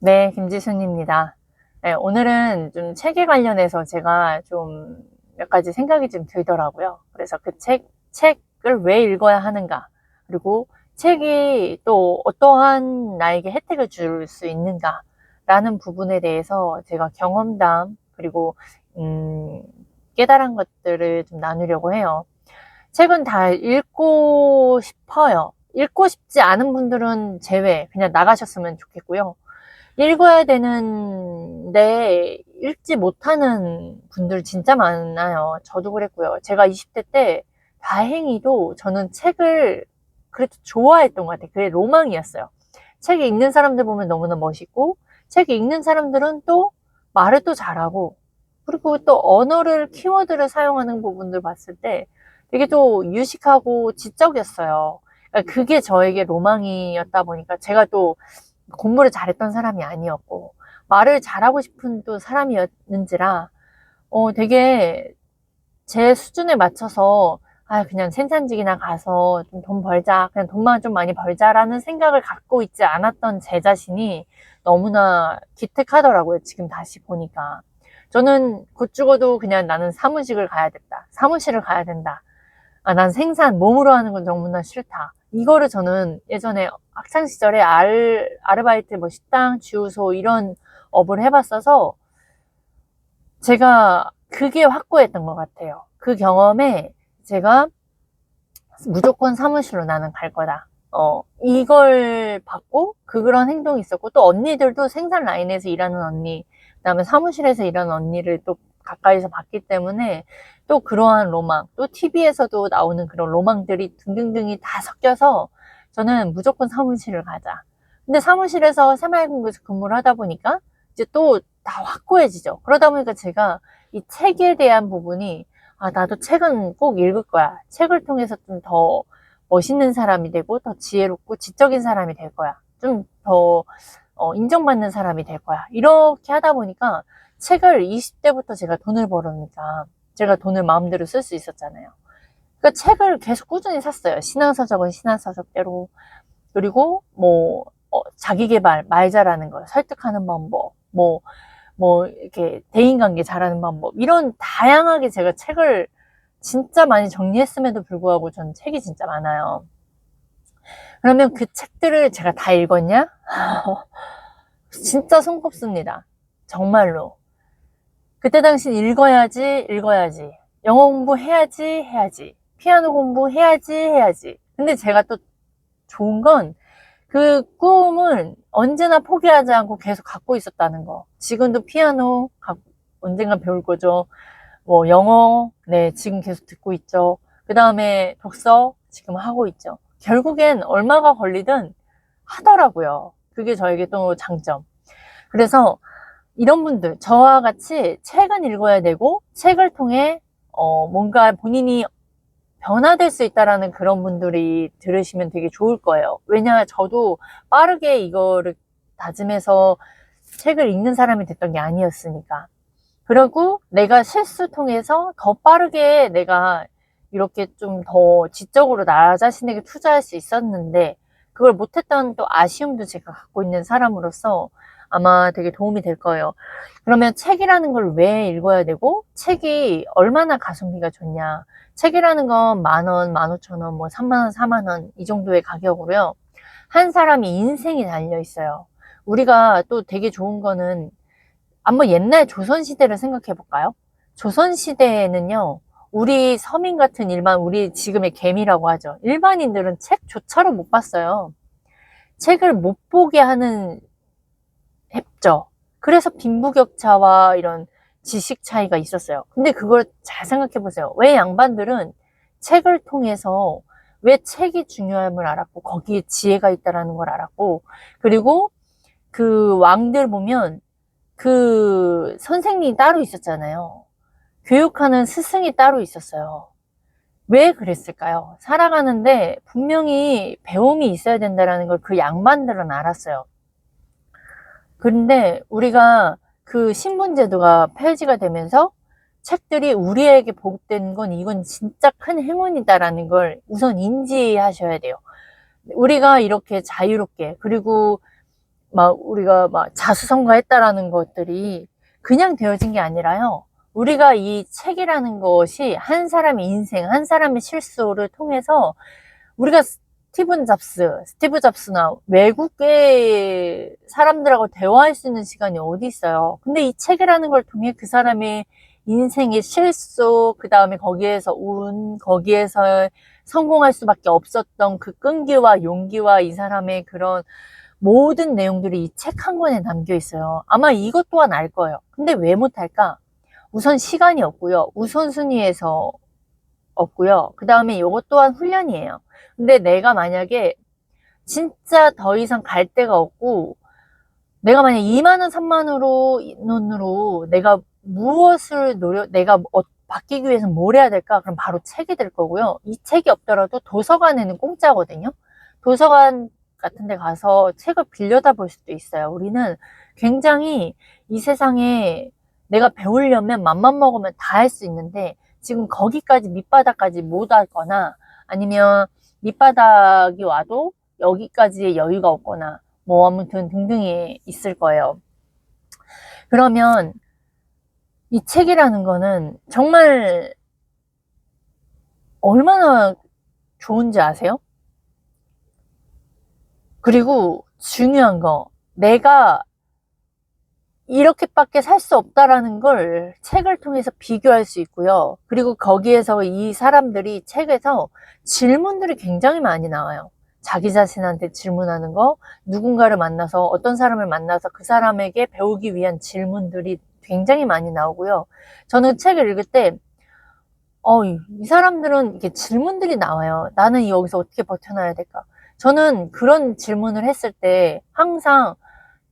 네, 김지순입니다. 네, 오늘은 좀 책에 관련해서 제가 좀 몇 가지 생각이 좀 들더라고요. 그래서 그 책을 왜 읽어야 하는가, 그리고 책이 또 어떠한 나에게 혜택을 줄 수 있는가, 라는 부분에 대해서 제가 경험담, 그리고, 음, 깨달은 것들을 좀 나누려고 해요. 책은 다 읽고 싶어요. 읽고 싶지 않은 분들은 제외, 그냥 나가셨으면 좋겠고요. 읽어야 되는데 읽지 못하는 분들 진짜 많아요. 저도 그랬고요. 제가 20대 때 다행히도 저는 책을 그래도 좋아했던 것 같아요. 그게 로망이었어요. 책 읽는 사람들 보면 너무나 멋있고, 책 읽는 사람들은 또 말을 또 잘하고, 그리고 또 언어를, 키워드를 사용하는 부분들 봤을 때 되게 또 유식하고 지적이었어요. 그러니까 그게 저에게 로망이었다 보니까 제가 또 공부를 잘했던 사람이 아니었고, 말을 잘하고 싶은 또 사람이었는지라, 되게 제 수준에 맞춰서, 그냥 생산직이나 가서 좀 돈 벌자, 그냥 돈만 좀 많이 벌자라는 생각을 갖고 있지 않았던 제 자신이 너무나 기특하더라고요, 지금 다시 보니까. 저는 곧 죽어도 그냥 나는 사무직을 가야 된다. 사무실을 가야 된다. 난 생산, 몸으로 하는 건 너무나 싫다. 이거를 저는 예전에 학창 시절에 아르바이트, 뭐 식당, 주유소 이런 업을 해봤어서 제가 그게 확고했던 것 같아요. 그 경험에 제가 무조건 사무실로 나는 갈 거다. 이걸 받고 그런 행동이 있었고, 또 언니들도 생산 라인에서 일하는 언니, 그다음에 사무실에서 일하는 언니를 또 가까이서 봤기 때문에 또 그러한 로망, 또 TV에서도 나오는 그런 로망들이 등등등이 다 섞여서 저는 무조건 사무실을 가자. 근데 사무실에서 새마을금고에서 근무를 하다 보니까 이제 또 다 확고해지죠. 그러다 보니까 제가 이 책에 대한 부분이, 나도 책은 꼭 읽을 거야. 책을 통해서 좀 더 멋있는 사람이 되고, 더 지혜롭고 지적인 사람이 될 거야. 좀 더 인정받는 사람이 될 거야. 이렇게 하다 보니까 책을 20대부터 제가 돈을 벌으니까 제가 돈을 마음대로 쓸 수 있었잖아요. 그러니까 책을 계속 꾸준히 샀어요. 신앙서적은 신앙서적대로. 그리고 뭐 자기 개발, 말 잘하는 거, 설득하는 방법, 이렇게 대인관계 잘하는 방법, 이런 다양하게 제가 책을 진짜 많이 정리했음에도 불구하고 저는 책이 진짜 많아요. 그러면 그 책들을 제가 다 읽었냐? 진짜 손꼽습니다. 정말로. 그때 당시 읽어야지, 읽어야지. 영어 공부해야지, 해야지. 피아노 공부해야지, 해야지. 근데 제가 또 좋은 건 그 꿈은 언제나 포기하지 않고 계속 갖고 있었다는 거. 지금도 피아노 언젠가 배울 거죠. 뭐 영어, 네, 지금 계속 듣고 있죠. 그 다음에 독서 지금 하고 있죠. 결국엔 얼마가 걸리든 하더라고요. 그게 저에게 또 장점. 그래서 이런 분들, 저와 같이 책은 읽어야 되고, 책을 통해 뭔가 본인이 변화될 수 있다라는 그런 분들이 들으시면 되게 좋을 거예요. 왜냐, 저도 빠르게 이거를 다짐해서 책을 읽는 사람이 됐던 게 아니었으니까. 그리고 내가 실수 통해서 더 빠르게 내가 이렇게 좀 더 지적으로 나 자신에게 투자할 수 있었는데, 그걸 못했던 또 아쉬움도 제가 갖고 있는 사람으로서 아마 되게 도움이 될 거예요. 그러면 책이라는 걸 왜 읽어야 되고, 책이 얼마나 가성비가 좋냐. 책이라는 건 10,000원, 15,000원, 뭐 30,000원, 40,000원 이 정도의 가격으로요. 한 사람이 인생이 달려 있어요. 우리가 또 되게 좋은 거는, 한번 옛날 조선시대를 생각해 볼까요? 조선시대에는요, 우리 서민 같은 우리 지금의 개미라고 하죠. 일반인들은 책조차로 못 봤어요. 책을 못 보게 하는 했죠. 그래서 빈부격차와 이런 지식 차이가 있었어요. 근데 그걸 잘 생각해 보세요. 왜 양반들은 책을 통해서 왜 책이 중요함을 알았고, 거기에 지혜가 있다라는 걸 알았고, 그리고 그 왕들 보면 그 선생님이 따로 있었잖아요. 교육하는 스승이 따로 있었어요. 왜 그랬을까요? 살아가는데 분명히 배움이 있어야 된다는 걸 그 양반들은 알았어요. 그런데 우리가 그 신분제도가 폐지가 되면서 책들이 우리에게 보급되는 건, 이건 진짜 큰 행운이다라는 걸 우선 인지하셔야 돼요. 우리가 이렇게 자유롭게, 그리고 막 우리가 막 자수성가했다라는 것들이 그냥 되어진 게 아니라요. 우리가 이 책이라는 것이 한 사람의 인생, 한 사람의 실수를 통해서 우리가 스티브 잡스나 외국의 사람들하고 대화할 수 있는 시간이 어디 있어요. 근데 이 책이라는 걸 통해 그 사람의 인생의 실수, 그 다음에 거기에서 거기에서 성공할 수밖에 없었던 그 끈기와 용기와 이 사람의 그런 모든 내용들이 이 책 한 권에 담겨 있어요. 아마 이것 또한 알 거예요. 근데 왜 못할까? 우선 시간이 없고요. 우선순위에서 없고요. 그 다음에 이것 또한 훈련이에요. 근데 내가 만약에 진짜 더 이상 갈 데가 없고 내가 만약 2만 원, 3만 원으로 내가 무엇을 내가 바뀌기 위해서 뭘 해야 될까? 그럼 바로 책이 될 거고요. 이 책이 없더라도 도서관에는 공짜거든요. 도서관 같은 데 가서 책을 빌려다 볼 수도 있어요. 우리는 굉장히 이 세상에 내가 배우려면 맘만 먹으면 다 할 수 있는데 지금 거기까지 밑바닥까지 못 왔거나 아니면 밑바닥이 와도 여기까지의 여유가 없거나 뭐 아무튼 등등이 있을 거예요. 그러면 이 책이라는 거는 정말 얼마나 좋은지 아세요? 그리고 중요한 거, 내가 이렇게밖에 살 수 없다라는 걸 책을 통해서 비교할 수 있고요. 그리고 거기에서 이 사람들이 책에서 질문들이 굉장히 많이 나와요. 자기 자신한테 질문하는 거, 누군가를 만나서 어떤 사람을 만나서 그 사람에게 배우기 위한 질문들이 굉장히 많이 나오고요. 저는 책을 읽을 때 이 사람들은 이렇게 질문들이 나와요. 나는 여기서 어떻게 버텨나야 될까? 저는 그런 질문을 했을 때 항상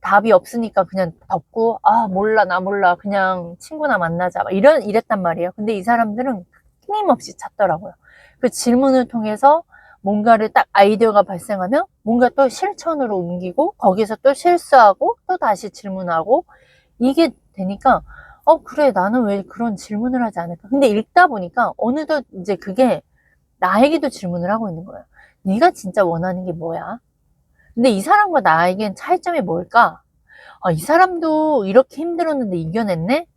답이 없으니까 그냥 덮고 몰라 나 몰라 그냥 친구나 만나자 이랬단 말이에요. 근데 이 사람들은 끊임없이 찾더라고요. 그 질문을 통해서 뭔가를 딱 아이디어가 발생하면 뭔가 또 실천으로 옮기고 거기서 또 실수하고 또 다시 질문하고 이게 되니까 그래 나는 왜 그런 질문을 하지 않을까. 근데 읽다 보니까 어느덧 이제 그게 나에게도 질문을 하고 있는 거예요. 네가 진짜 원하는 게 뭐야? 근데 이 사람과 나에겐 차이점이 뭘까? 이 사람도 이렇게 힘들었는데 이겨냈네?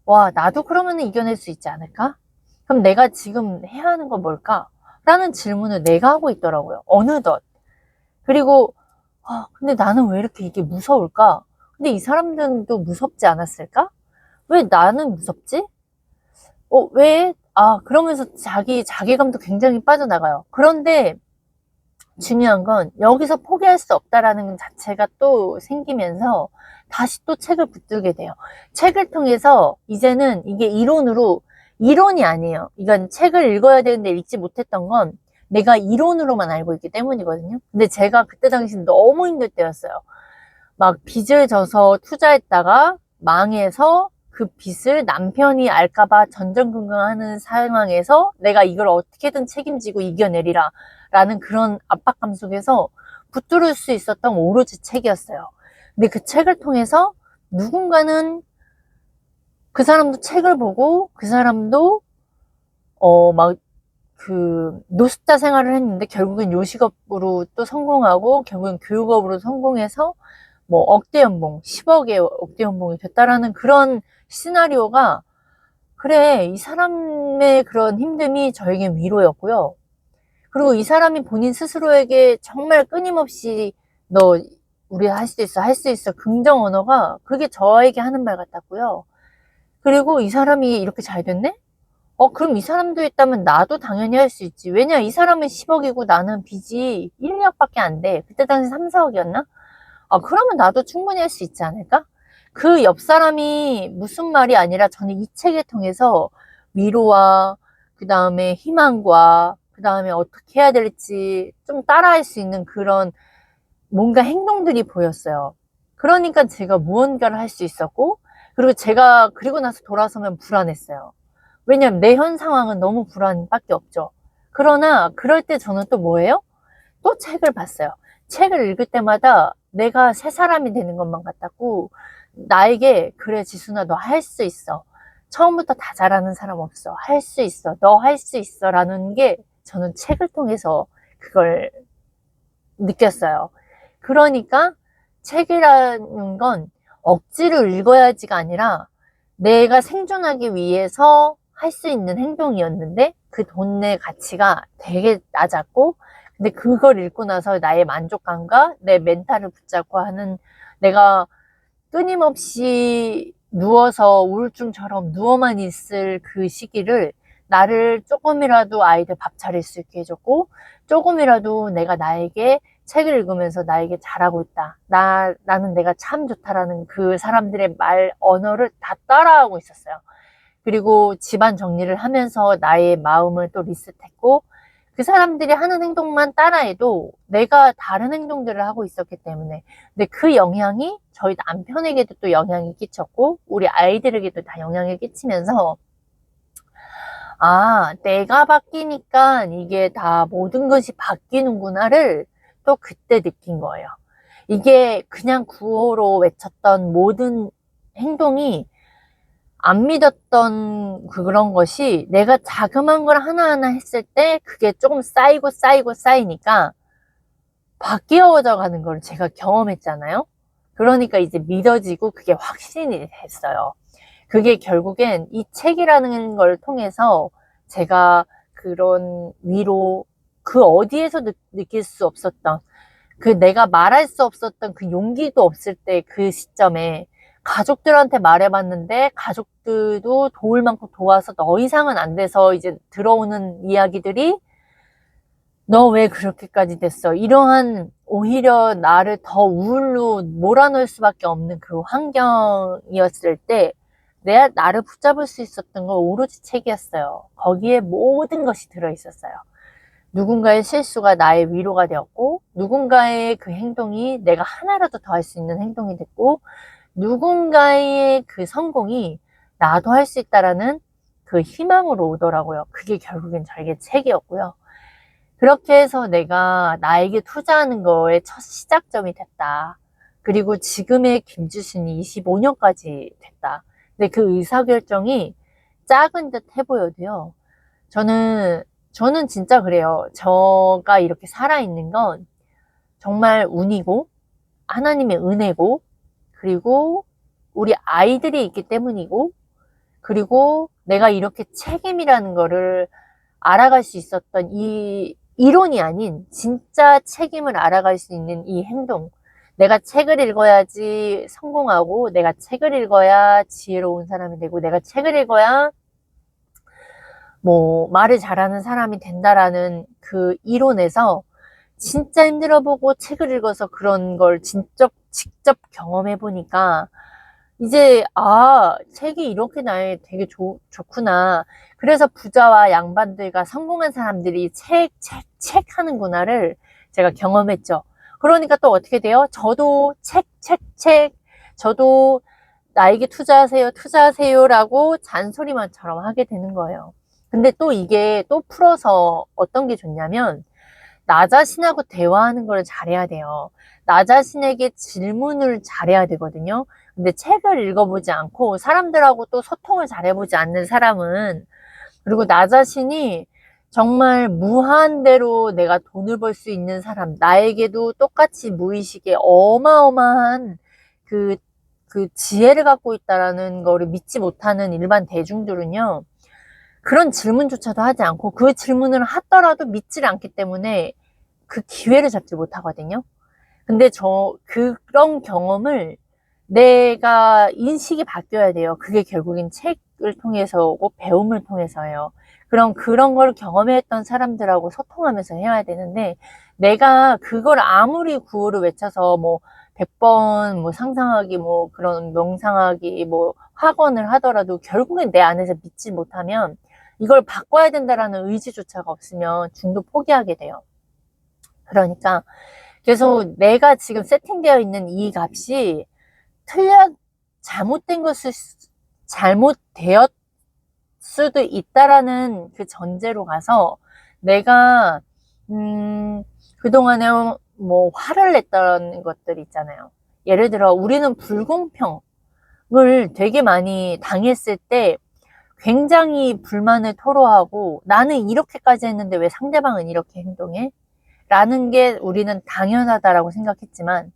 와, 나도 그러면 이겨낼 수 있지 않을까? 그럼 내가 지금 해야 하는 건 뭘까? 라는 질문을 내가 하고 있더라고요. 어느덧. 그리고, 근데 나는 왜 이렇게 이게 무서울까? 근데 이 사람들도 무섭지 않았을까? 왜 나는 무섭지? 왜? 그러면서 자기감도 굉장히 빠져나가요. 그런데 중요한 건 여기서 포기할 수 없다라는 자체가 또 생기면서 다시 또 책을 붙들게 돼요. 책을 통해서 이제는 이게 이론이 아니에요. 이건 책을 읽어야 되는데 읽지 못했던 건 내가 이론으로만 알고 있기 때문이거든요. 근데 제가 그때 당시 너무 힘들 때였어요. 막 빚을 져서 투자했다가 망해서 그 빚을 남편이 알까봐 전전긍긍하는 상황에서 내가 이걸 어떻게든 책임지고 이겨내리라 라는 그런 압박감 속에서 붙들을 수 있었던 오로지 책이었어요. 근데 그 책을 통해서 누군가는 그 사람도 책을 보고 그 사람도 막 그 노숙자 생활을 했는데 결국엔 요식업으로 또 성공하고 결국엔 교육업으로 성공해서 뭐 억대 연봉, 10억의 억대 연봉이 됐다라는 그런 시나리오가 그래 이 사람의 그런 힘듦이 저에겐 위로였고요. 그리고 이 사람이 본인 스스로에게 정말 끊임없이 너 우리 할 수 있어 할 수 있어 긍정 언어가 그게 저에게 하는 말 같았고요. 그리고 이 사람이 이렇게 잘 됐네? 그럼 이 사람도 있다면 나도 당연히 할 수 있지. 왜냐 이 사람은 10억이고 나는 빚이 1, 2억밖에 안 돼. 그때 당시 3, 4억이었나? 그러면 나도 충분히 할 수 있지 않을까? 그 옆 사람이 무슨 말이 아니라 저는 이 책을 통해서 위로와 그 다음에 희망과 그 다음에 어떻게 해야 될지 좀 따라할 수 있는 그런 뭔가 행동들이 보였어요. 그러니까 제가 무언가를 할 수 있었고 그리고 제가 그리고 나서 돌아서면 불안했어요. 왜냐면 내 현 상황은 너무 불안밖에 없죠. 그러나 그럴 때 저는 또 뭐예요? 또 책을 봤어요. 책을 읽을 때마다 내가 새 사람이 되는 것만 같았고 나에게 그래 지순아 너 할 수 있어. 처음부터 다 잘하는 사람 없어. 할 수 있어. 너 할 수 있어. 라는 게 저는 책을 통해서 그걸 느꼈어요. 그러니까 책이라는 건 억지로 읽어야지가 아니라 내가 생존하기 위해서 할 수 있는 행동이었는데 그 돈의 가치가 되게 낮았고, 근데 그걸 읽고 나서 나의 만족감과 내 멘탈을 붙잡고 하는, 내가 끊임없이 누워서 우울증처럼 누워만 있을 그 시기를 나를 조금이라도 아이들 밥 차릴 수 있게 해줬고, 조금이라도 내가 나에게 책을 읽으면서 나에게 잘하고 있다, 나는 내가 참 좋다라는 그 사람들의 말 언어를 다 따라하고 있었어요. 그리고 집안 정리를 하면서 나의 마음을 또 리셋했고, 그 사람들이 하는 행동만 따라해도 내가 다른 행동들을 하고 있었기 때문에, 근데 그 영향이 저희 남편에게도 또 영향이 끼쳤고 우리 아이들에게도 다 영향을 끼치면서, 아, 내가 바뀌니까 이게 다 모든 것이 바뀌는구나를 또 그때 느낀 거예요. 이게 그냥 구호로 외쳤던 모든 행동이, 안 믿었던 그런 것이 내가 자그만 걸 하나하나 했을 때 그게 조금 쌓이고 쌓이고 쌓이니까 바뀌어져 가는 걸 제가 경험했잖아요. 그러니까 이제 믿어지고 그게 확신이 됐어요. 그게 결국엔 이 책이라는 걸 통해서 제가 그런 위로, 그 어디에서 느낄 수 없었던, 그 내가 말할 수 없었던 그 용기도 없을 때 그 시점에 가족들한테 말해봤는데 가족들도 도울 만큼 도와서 더 이상은 안 돼서 이제 들어오는 이야기들이 너 왜 그렇게까지 됐어? 이러한, 오히려 나를 더 우울로 몰아넣을 수밖에 없는 그 환경이었을 때 나를 붙잡을 수 있었던 건 오로지 책이었어요. 거기에 모든 것이 들어있었어요. 누군가의 실수가 나의 위로가 되었고, 누군가의 그 행동이 내가 하나라도 더 할 수 있는 행동이 됐고, 누군가의 그 성공이 나도 할 수 있다라는 그 희망으로 오더라고요. 그게 결국엔 저에게 책이었고요. 그렇게 해서 내가 나에게 투자하는 거에 첫 시작점이 됐다. 그리고 지금의 김주신이 25년까지 됐다. 근데 그 의사결정이 작은 듯 해보여도요, 저는 진짜 그래요. 저가 이렇게 살아있는 건 정말 운이고, 하나님의 은혜고, 그리고 우리 아이들이 있기 때문이고, 그리고 내가 이렇게 책임이라는 거를 알아갈 수 있었던 이 이론이 아닌 진짜 책임을 알아갈 수 있는 이 행동. 내가 책을 읽어야지 성공하고, 내가 책을 읽어야 지혜로운 사람이 되고, 내가 책을 읽어야 뭐 말을 잘하는 사람이 된다라는 그 이론에서 진짜 힘들어보고 책을 읽어서 그런 걸 직접 경험해 보니까 이제, 아, 책이 이렇게 나에 되게 좋구나. 그래서 부자와 양반들과 성공한 사람들이 책 하는구나를 제가 경험했죠. 그러니까 또 어떻게 돼요? 저도 책. 저도 나에게 투자하세요라고 잔소리만처럼 하게 되는 거예요. 근데 또 이게 또 풀어서 어떤 게 좋냐면, 나 자신하고 대화하는 걸 잘해야 돼요. 나 자신에게 질문을 잘해야 되거든요. 근데 책을 읽어보지 않고 사람들하고 또 소통을 잘해보지 않는 사람은, 그리고 나 자신이 정말 무한대로 내가 돈을 벌 수 있는 사람, 나에게도 똑같이 무의식에 어마어마한 그 지혜를 갖고 있다라는 거를 믿지 못하는 일반 대중들은요, 그런 질문조차도 하지 않고 그 질문을 하더라도 믿지를 않기 때문에 그 기회를 잡지 못하거든요. 근데 그런 경험을 내가 인식이 바뀌어야 돼요. 그게 결국엔 책을 통해서고 배움을 통해서예요. 그럼 그런 걸 경험했던 사람들하고 소통하면서 해야 되는데, 내가 그걸 아무리 구호를 외쳐서 뭐 100번 뭐 상상하기, 뭐 그런 명상하기, 뭐 학원을 하더라도 결국엔 내 안에서 믿지 못하면, 이걸 바꿔야 된다라는 의지조차가 없으면 중도 포기하게 돼요. 그러니까 그래서 내가 지금 세팅되어 있는 이 값이 잘못된 것을, 잘못되었 수도 있다라는 그 전제로 가서, 내가 그동안에 뭐 화를 냈던 것들 있잖아요. 예를 들어 우리는 불공평을 되게 많이 당했을 때 굉장히 불만을 토로하고, 나는 이렇게까지 했는데 왜 상대방은 이렇게 행동해? 라는 게 우리는 당연하다라고 생각했지만,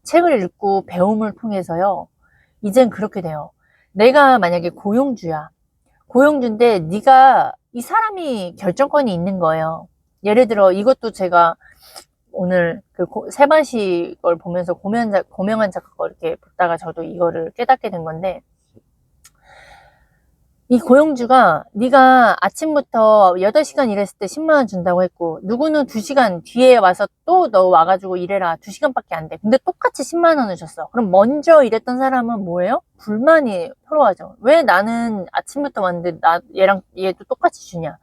책을 읽고 배움을 통해서요. 이젠 그렇게 돼요. 내가 만약에 고용주야. 고용주인데 네가 이 사람이 결정권이 있는 거예요. 예를 들어 이것도 제가 오늘 그 세바시 걸 보면서 고명한 작가 걸 이렇게 보다가 저도 이거를 깨닫게 된 건데, 이 고용주가 네가 아침부터 8시간 일했을 때 10만 원 준다고 했고, 누구는 2시간 뒤에 와서 또 너 와가지고 일해라. 2시간밖에 안 돼. 근데 똑같이 10만 원을 줬어. 그럼 먼저 일했던 사람은 뭐예요? 불만이 토로하죠. 왜 나는 아침부터 왔는데 얘랑 얘도 똑같이 주냐.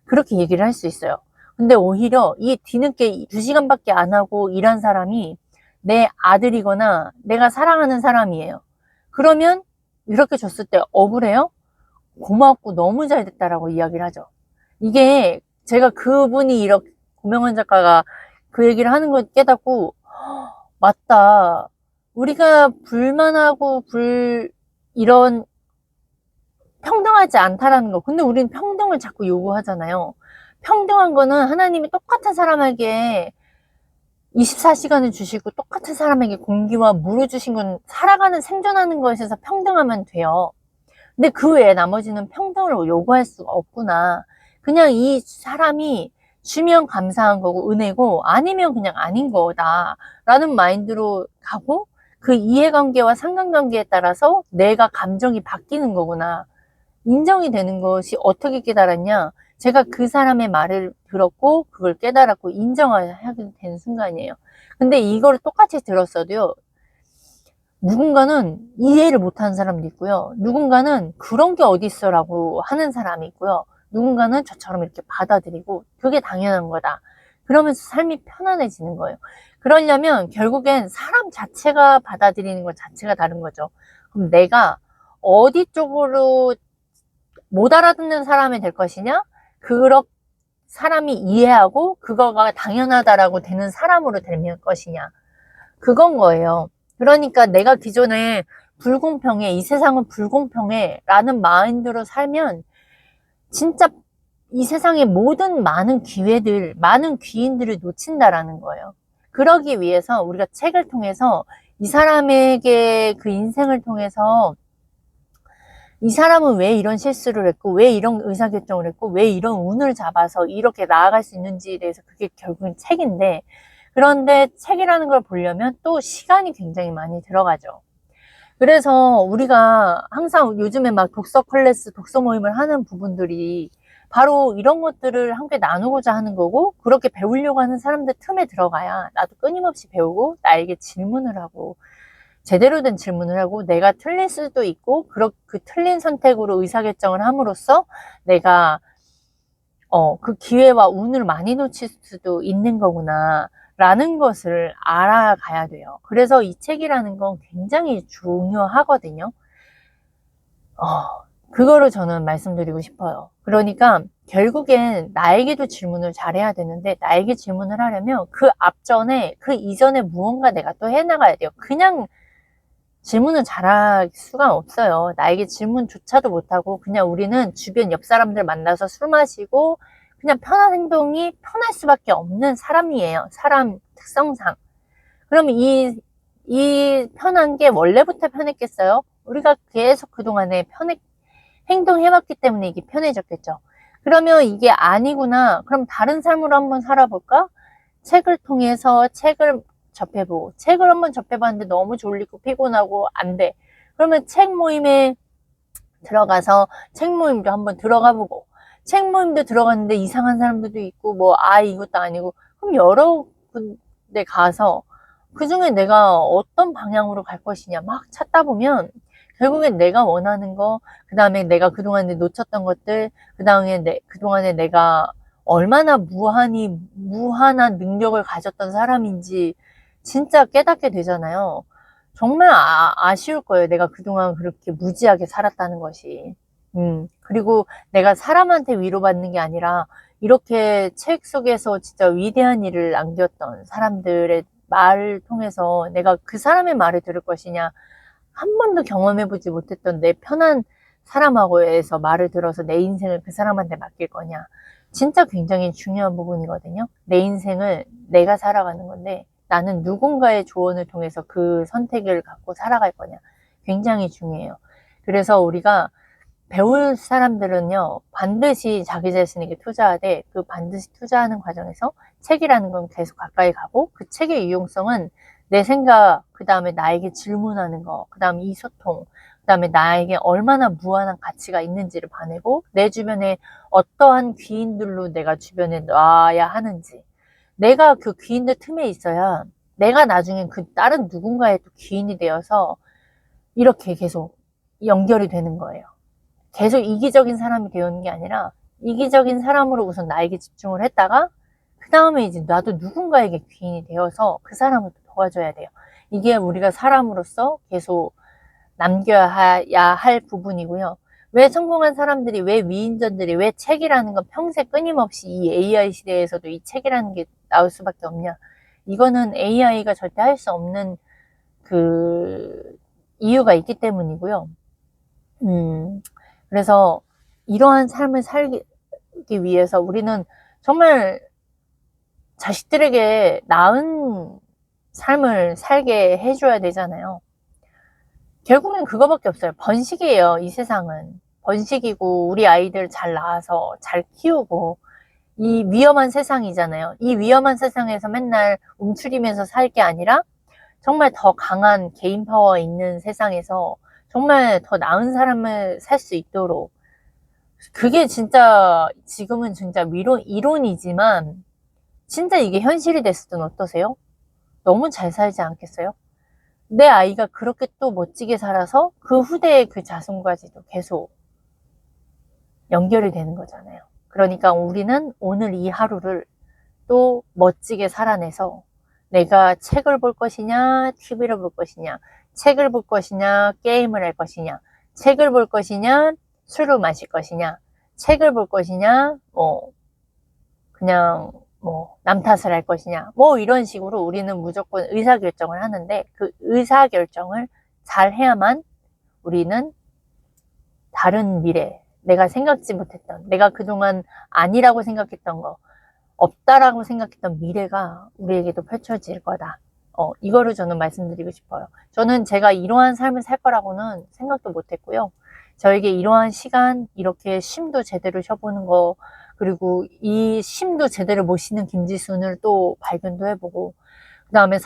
그렇게 얘기를 할 수 있어요. 근데 오히려 이 뒤늦게 2시간밖에 안 하고 일한 사람이 내 아들이거나 내가 사랑하는 사람이에요. 그러면 이렇게 줬을 때 억울해요? 고맙고 너무 잘 됐다라고 이야기를 하죠. 이게 제가 그분이 이렇게 고명환 작가가 그 얘기를 하는 걸 깨닫고 맞다. 우리가 불만하고 이런 평등하지 않다라는 거. 근데 우리는 평등을 자꾸 요구하잖아요. 평등한 거는 하나님이 똑같은 사람에게 24시간을 주시고 똑같은 사람에게 공기와 물을 주신 건 살아가는 생존하는 것에 있어서 평등하면 돼요. 근데 그 외에 나머지는 평등을 요구할 수가 없구나. 그냥 이 사람이 주면 감사한 거고 은혜고 아니면 그냥 아닌 거다 라는 마인드로 가고, 그 이해관계와 상관관계에 따라서 내가 감정이 바뀌는 거구나, 인정이 되는 것이 어떻게 깨달았냐. 제가 그 사람의 말을 들었고 그걸 깨달았고 인정하게 되는 순간이에요. 근데 이거를 똑같이 들었어도요, 누군가는 이해를 못하는 사람도 있고요. 누군가는 그런 게 어딨어 라고 하는 사람이 있고요. 누군가는 저처럼 이렇게 받아들이고 그게 당연한 거다. 그러면서 삶이 편안해지는 거예요. 그러려면 결국엔 사람 자체가 받아들이는 것 자체가 다른 거죠. 그럼 내가 어디 쪽으로 못 알아듣는 사람이 될 것이냐? 사람이 이해하고 그거가 당연하다라고 되는 사람으로 될 것이냐? 그건 거예요. 그러니까 내가 기존에 불공평해, 이 세상은 불공평해 라는 마인드로 살면 진짜 이 세상의 모든 많은 기회들, 많은 귀인들을 놓친다라는 거예요. 그러기 위해서 우리가 책을 통해서 이 사람에게 그 인생을 통해서 이 사람은 왜 이런 실수를 했고, 왜 이런 의사결정을 했고, 왜 이런 운을 잡아서 이렇게 나아갈 수 있는지에 대해서 그게 결국은 책인데, 그런데 책이라는 걸 보려면 또 시간이 굉장히 많이 들어가죠. 그래서 우리가 항상 요즘에 막 독서 클래스, 독서 모임을 하는 부분들이 바로 이런 것들을 함께 나누고자 하는 거고, 그렇게 배우려고 하는 사람들 틈에 들어가야 나도 끊임없이 배우고 나에게 질문을 하고, 제대로 된 질문을 하고, 내가 틀릴 수도 있고 그 틀린 선택으로 의사결정을 함으로써 내가 그 기회와 운을 많이 놓칠 수도 있는 거구나 라는 것을 알아가야 돼요. 그래서 이 책이라는 건 굉장히 중요하거든요. 그거를 저는 말씀드리고 싶어요. 그러니까 결국엔 나에게도 질문을 잘해야 되는데, 나에게 질문을 하려면 그 앞전에, 그 이전에 무언가 내가 또 해나가야 돼요. 그냥 질문을 잘할 수가 없어요. 나에게 질문조차도 못하고 그냥 우리는 주변 옆 사람들 만나서 술 마시고 그냥 편한 행동이 편할 수밖에 없는 사람이에요. 사람 특성상. 그럼 이 편한 게 원래부터 편했겠어요? 우리가 계속 그동안에 행동해왔기 때문에 이게 편해졌겠죠. 그러면 이게 아니구나. 그럼 다른 삶으로 한번 살아볼까? 책을 통해서 책을 한번 접해봤는데 너무 졸리고 피곤하고 안 돼. 그러면 책 모임에 들어가서 책 모임도 한번 들어가 보고, 책 모임도 들어갔는데 이상한 사람들도 있고 이것도 아니고, 그럼 여러 군데 가서 그 중에 내가 어떤 방향으로 갈 것이냐 막 찾다 보면 결국엔 내가 원하는 거, 그 다음에 내가 그동안에 놓쳤던 것들, 그동안에 내가 얼마나 무한한 능력을 가졌던 사람인지 진짜 깨닫게 되잖아요. 정말 아쉬울 거예요. 내가 그동안 그렇게 무지하게 살았다는 것이. 그리고 내가 사람한테 위로받는 게 아니라 이렇게 책 속에서 진짜 위대한 일을 남겼던 사람들의 말을 통해서 내가 그 사람의 말을 들을 것이냐, 한 번도 경험해보지 못했던 내 편한 사람하고에서 말을 들어서 내 인생을 그 사람한테 맡길 거냐. 진짜 굉장히 중요한 부분이거든요. 내 인생을 내가 살아가는 건데 나는 누군가의 조언을 통해서 그 선택을 갖고 살아갈 거냐. 굉장히 중요해요. 그래서 우리가 배울 사람들은요, 반드시 자기 자신에게 투자하되 그 반드시 투자하는 과정에서 책이라는 건 계속 가까이 가고 그 책의 유용성은 내 생각, 그 다음에 나에게 질문하는 거, 그 다음에 이 소통, 그 다음에 나에게 얼마나 무한한 가치가 있는지를 봐내고 내 주변에 어떠한 귀인들로 내가 주변에 놔야 하는지 내가 그 귀인들 틈에 있어야 내가 나중에 그 다른 누군가의 또 귀인이 되어서 이렇게 계속 연결이 되는 거예요. 계속 이기적인 사람이 되는 게 아니라 이기적인 사람으로 우선 나에게 집중을 했다가 그 다음에 이제 나도 누군가에게 귀인이 되어서 그 사람을 도와줘야 돼요. 이게 우리가 사람으로서 계속 남겨야 할 부분이고요. 왜 성공한 사람들이, 왜 위인전들이, 왜 책이라는 건 평생 끊임없이 이 AI 시대에서도 이 책이라는 게 나올 수밖에 없냐. 이거는 AI가 절대 할 수 없는 그 이유가 있기 때문이고요. 그래서 이러한 삶을 살기 위해서 우리는 정말 자식들에게 나은 삶을 살게 해줘야 되잖아요. 결국엔 그거밖에 없어요. 번식이에요, 이 세상은. 번식이고 우리 아이들 잘 낳아서 잘 키우고 이 위험한 세상이잖아요. 이 위험한 세상에서 맨날 움츠리면서 살 게 아니라 정말 더 강한 개인 파워 있는 세상에서 정말 더 나은 삶을 살 수 있도록 그게 진짜 지금은 진짜 이론이지만 진짜 이게 현실이 됐을 땐 어떠세요? 너무 잘 살지 않겠어요? 내 아이가 그렇게 또 멋지게 살아서 그 후대의 그 자손까지도 계속 연결이 되는 거잖아요. 그러니까 우리는 오늘 이 하루를 또 멋지게 살아내서 내가 책을 볼 것이냐, TV를 볼 것이냐, 책을 볼 것이냐, 게임을 할 것이냐, 책을 볼 것이냐, 술을 마실 것이냐, 책을 볼 것이냐, 그냥 남 탓을 할 것이냐, 이런 식으로 우리는 무조건 의사결정을 하는데 그 의사결정을 잘 해야만 우리는 다른 미래, 내가 생각지 못했던, 내가 그동안 아니라고 생각했던 거, 없다라고 생각했던 미래가 우리에게도 펼쳐질 거다. 이거를 저는 말씀드리고 싶어요. 저는 제가 이러한 삶을 살 거라고는 생각도 못했고요. 저에게 이러한 시간, 이렇게 쉼도 제대로 쉬어보는 거, 그리고 이 쉼도 제대로 못 쉬는 김지순을 또 발견도 해보고, 그 다음에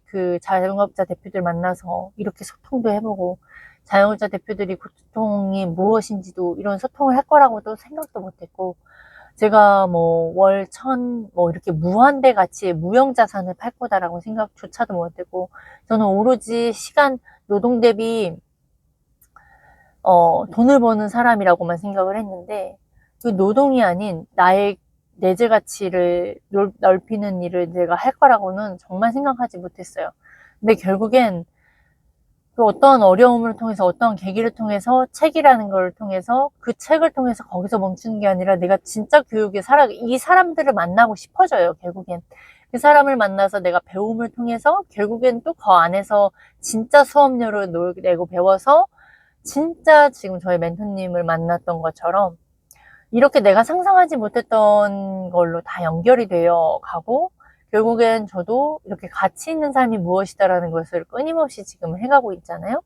그 자영업자 대표들 만나서 이렇게 소통도 해보고, 자영업자 대표들이 고통이 무엇인지도 이런 소통을 할 거라고도 생각도 못했고, 제가 월 1000, 이렇게 무한대 가치의 무형자산을 팔 거다라고 생각조차도 못했고, 저는 오로지 시간, 노동 대비, 돈을 버는 사람이라고만 생각을 했는데, 그 노동이 아닌 나의 내재 가치를 넓히는 일을 내가 할 거라고는 정말 생각하지 못했어요. 근데 결국엔 그 어떠한 어려움을 통해서 어떠한 계기를 통해서 책이라는 걸 통해서 그 책을 통해서 거기서 멈추는 게 아니라 내가 진짜 교육에 이 사람들을 만나고 싶어져요. 결국엔 그 사람을 만나서 내가 배움을 통해서 결국엔 또 그 안에서 진짜 수업료를 내고 배워서 진짜 지금 저희 멘토님을 만났던 것처럼 이렇게 내가 상상하지 못했던 걸로 다 연결이 되어 가고 결국엔 저도 이렇게 가치 있는 삶이 무엇이다라는 것을 끊임없이 지금 해가고 있잖아요.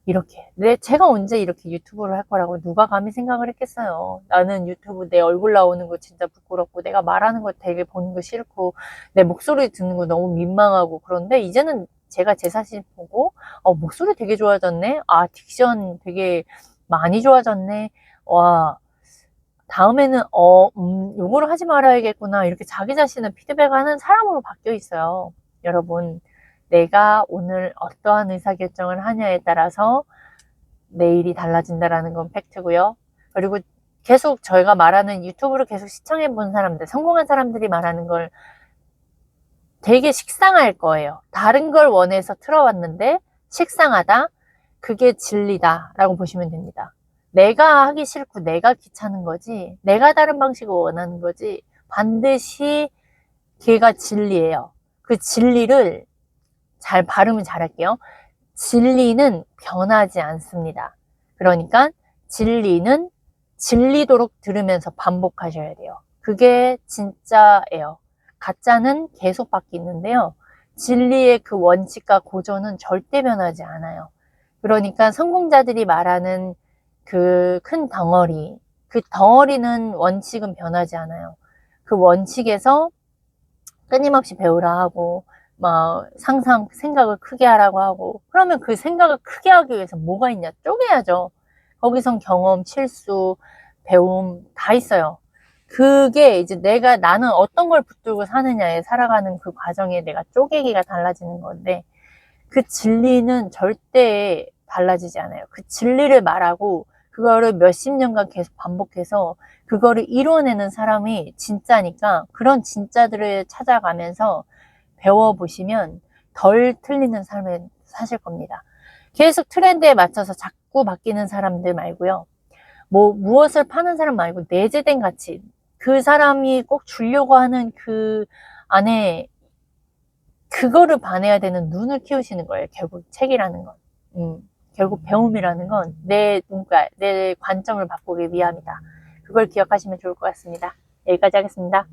이렇게. 제가 언제 이렇게 유튜브를 할 거라고 누가 감히 생각을 했겠어요. 나는 유튜브 내 얼굴 나오는 거 진짜 부끄럽고 내가 말하는 거 되게 보는 거 싫고 내 목소리 듣는 거 너무 민망하고 그런데 이제는 제가 제 자신 보고 목소리 되게 좋아졌네. 딕션 되게 많이 좋아졌네. 와, 다음에는 요거를 하지 말아야겠구나 이렇게 자기 자신을 피드백하는 사람으로 바뀌어 있어요. 여러분, 내가 오늘 어떠한 의사결정을 하냐에 따라서 내일이 달라진다라는 건 팩트고요. 그리고 계속 저희가 말하는 유튜브를 계속 시청해 본 사람들, 성공한 사람들이 말하는 걸 되게 식상할 거예요. 다른 걸 원해서 틀어왔는데 식상하다? 그게 진리다 라고 보시면 됩니다. 내가 하기 싫고 내가 귀찮은 거지 내가 다른 방식을 원하는 거지 반드시 걔가 진리예요. 그 진리를 잘 발음을 잘할게요. 진리는 변하지 않습니다. 그러니까 진리는 진리도록 들으면서 반복하셔야 돼요. 그게 진짜예요. 가짜는 계속 바뀌는데요. 진리의 그 원칙과 고전은 절대 변하지 않아요. 그러니까 성공자들이 말하는 그 큰 덩어리, 그 덩어리는 원칙은 변하지 않아요. 그 원칙에서 끊임없이 배우라 하고, 막 상상, 생각을 크게 하라고 하고, 그러면 그 생각을 크게 하기 위해서 뭐가 있냐? 쪼개야죠. 거기선 경험, 실수, 배움 다 있어요. 그게 이제 나는 어떤 걸 붙들고 사느냐에 살아가는 그 과정에 내가 쪼개기가 달라지는 건데, 그 진리는 절대 달라지지 않아요. 그 진리를 말하고 그거를 몇십 년간 계속 반복해서 그거를 이뤄내는 사람이 진짜니까 그런 진짜들을 찾아가면서 배워보시면 덜 틀리는 삶을 사실 겁니다. 계속 트렌드에 맞춰서 자꾸 바뀌는 사람들 말고요. 뭐 무엇을 파는 사람 말고 내재된 가치, 그 사람이 꼭 주려고 하는 그 안에 그거를 반해야 되는 눈을 키우시는 거예요. 결국 책이라는 건. 결국 배움이라는 건 내 눈깔, 내 관점을 바꾸기 위함이다. 그걸 기억하시면 좋을 것 같습니다. 여기까지 하겠습니다.